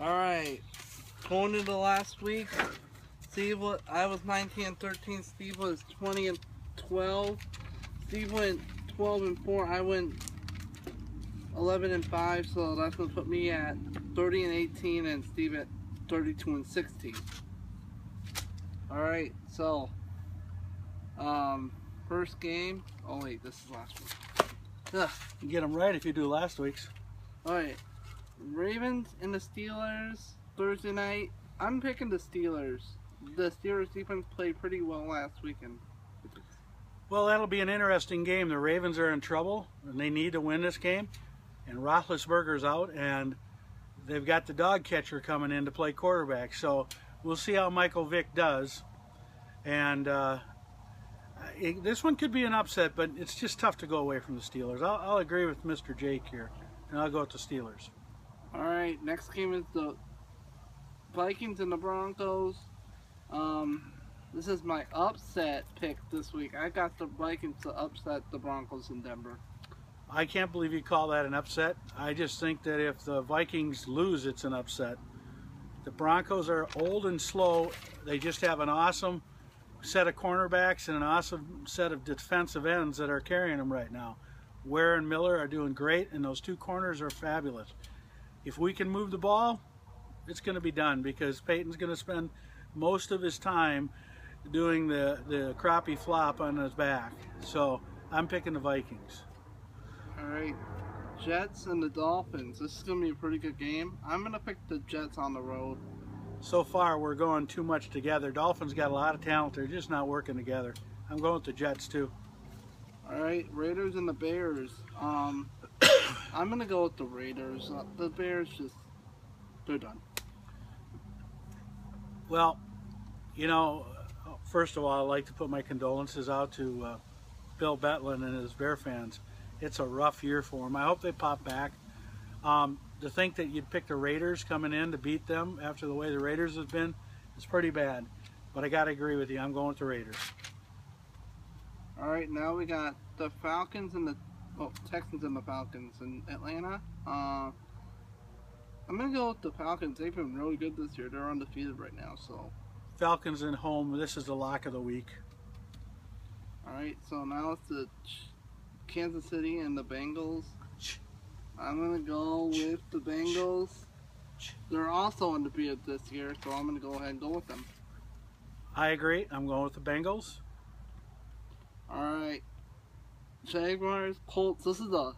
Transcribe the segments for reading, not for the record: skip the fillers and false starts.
Alright, going into last week, Steve, I was 19 and 13, Steve was 20 and 12, Steve went 12 and 4, I went 11 and 5, so that's going to put me at 30 and 18 and Steve at 32 and 16. Alright, so, first game, oh wait, this is last week. Ugh. You get them right if you do last week's. Alright, Ravens and the Steelers, Thursday night. I'm picking the Steelers. The Steelers defense played pretty well last weekend. Well, that'll be an interesting game. The Ravens are in trouble, and they need to win this game. And Roethlisberger's out, and they've got the dog catcher coming in to play quarterback. So we'll see how Michael Vick does. And this one could be an upset, but it's just tough to go away from the Steelers. I'll agree with Mr. Jake here, and I'll go with the Steelers. All right, next game is the Vikings and the Broncos. This is my upset pick this week. I got the Vikings to upset the Broncos in Denver. I can't believe you call that an upset. I just think that if the Vikings lose, it's an upset. The Broncos are old and slow. They just have an awesome set of cornerbacks and an awesome set of defensive ends that are carrying them right now. Ware and Miller are doing great, and those two corners are fabulous. If we can move the ball, it's going to be done, because Peyton's going to spend most of his time doing the crappie flop on his back. So I'm picking the Vikings. All right, Jets and the Dolphins. This is going to be a pretty good game. I'm going to pick the Jets on the road. So far, we're going too much together. Dolphins got a lot of talent. They're just not working together. I'm going with the Jets, too. All right, Raiders and the Bears. I'm going to go with the Raiders. The Bears they're done. Well, you know, first of all, I'd like to put my condolences out to Bill Betlin and his Bear fans. It's a rough year for them. I hope they pop back. To think that you'd pick the Raiders coming in to beat them after the way the Raiders have been, is pretty bad. But I got to agree with you. I'm going with the Raiders. All right, now we got the Falcons and the Texans and the Falcons in Atlanta. I'm going to go with the Falcons. They've been really good this year. They're undefeated right now. So Falcons in home. This is the lock of the week. All right, so now it's the Kansas City and the Bengals. I'm going to go with the Bengals. They're also undefeated this year, so I'm going to go ahead and go with them. I agree. I'm going with the Bengals. All right. Jaguars, Colts. This is a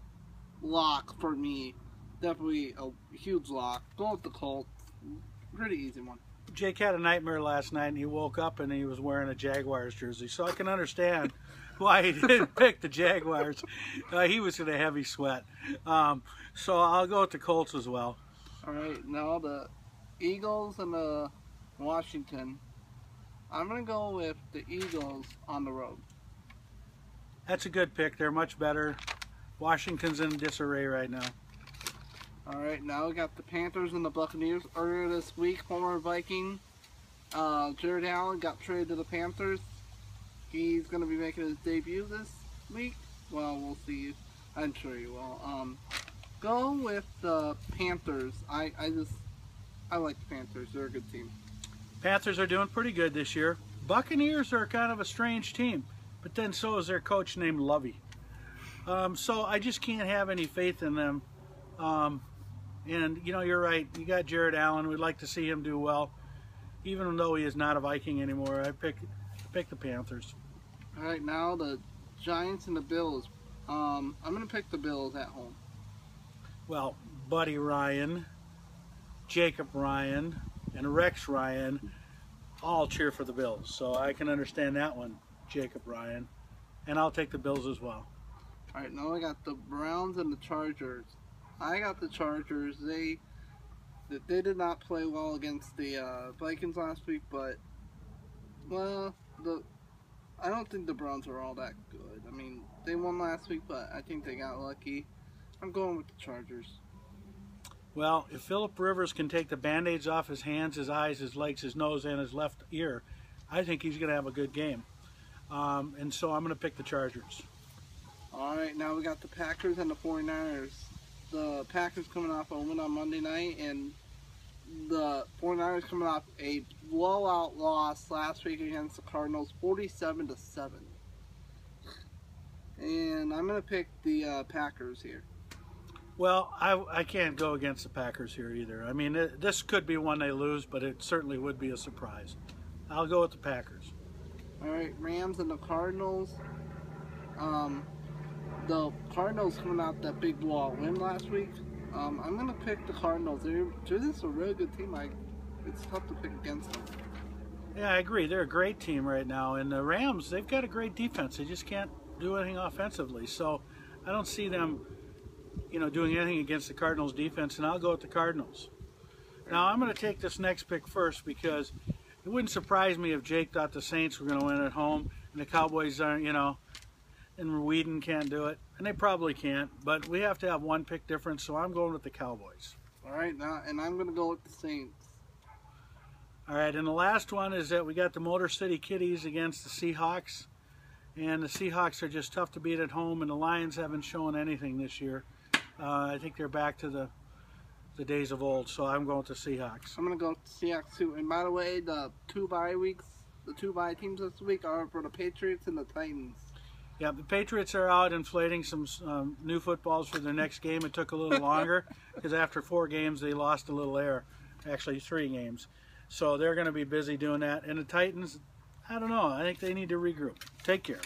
lock for me. Definitely a huge lock. Go with the Colts. Pretty easy one. Jake had a nightmare last night, and he woke up and he was wearing a Jaguars jersey. So I can understand why he didn't pick the Jaguars. He was in a heavy sweat. So I'll go with the Colts as well. All right, now the Eagles and the Washington. I'm going to go with the Eagles on the road. That's a good pick. They're much better. Washington's in disarray right now. All right, now we got the Panthers and the Buccaneers. Earlier this week, former Viking Jared Allen got traded to the Panthers. He's going to be making his debut this week. Well, we'll see. I'm sure he will. Go with the Panthers. I like the Panthers. They're a good team. Panthers are doing pretty good this year. Buccaneers are kind of a strange team, but then so is their coach named Lovey. So I just can't have any faith in them. And, you know, you're right. You got Jared Allen. We'd like to see him do well. Even though he is not a Viking anymore, I pick the Panthers. All right, now the Giants and the Bills. I'm going to pick the Bills at home. Well, Buddy Ryan, Jacob Ryan, and Rex Ryan all cheer for the Bills. So I can understand that one, Jacob Ryan. And I'll take the Bills as well. All right, now I got the Browns and the Chargers. I got the Chargers. They did not play well against the Vikings last week, but, well, I don't think the Browns are all that good. I mean, they won last week, but I think they got lucky. I'm going with the Chargers. Well, if Phillip Rivers can take the Band-Aids off his hands, his eyes, his legs, his nose, and his left ear, I think he's going to have a good game. And so I'm going to pick the Chargers. All right, now we got the Packers and the 49ers. The Packers coming off a win on Monday night, and the 49ers coming off a blowout loss last week against the Cardinals, 47-7. And I'm going to pick the Packers here. Well, I can't go against the Packers here either. I mean, this could be one they lose, but it certainly would be a surprise. I'll go with the Packers. All right, Rams and the Cardinals. The Cardinals coming out that big blowout win last week. I'm going to pick the Cardinals. They're just a really good team. It's tough to pick against them. Yeah, I agree. They're a great team right now. And the Rams, they've got a great defense. They just can't do anything offensively. So I don't see them, doing anything against the Cardinals defense, and I'll go with the Cardinals. Now, I'm going to take this next pick first because it wouldn't surprise me if Jake thought the Saints were going to win at home and the Cowboys aren't, and Whedon can't do it, and they probably can't, but we have to have one pick difference, so I'm going with the Cowboys. All right, now, and I'm going to go with the Saints. All right, and the last one is that we got the Motor City Kitties against the Seahawks, and the Seahawks are just tough to beat at home, and the Lions haven't shown anything this year. I think they're back to the days of old, so I'm going with the Seahawks. I'm going to go with the Seahawks too. And by the way, the two bye teams this week are for the Patriots and the Titans. Yeah, the Patriots are out inflating some new footballs for their next game. It took a little longer because after 4 games they lost a little air, actually 3 games. So they're going to be busy doing that. And the Titans, I don't know. I think they need to regroup. Take care.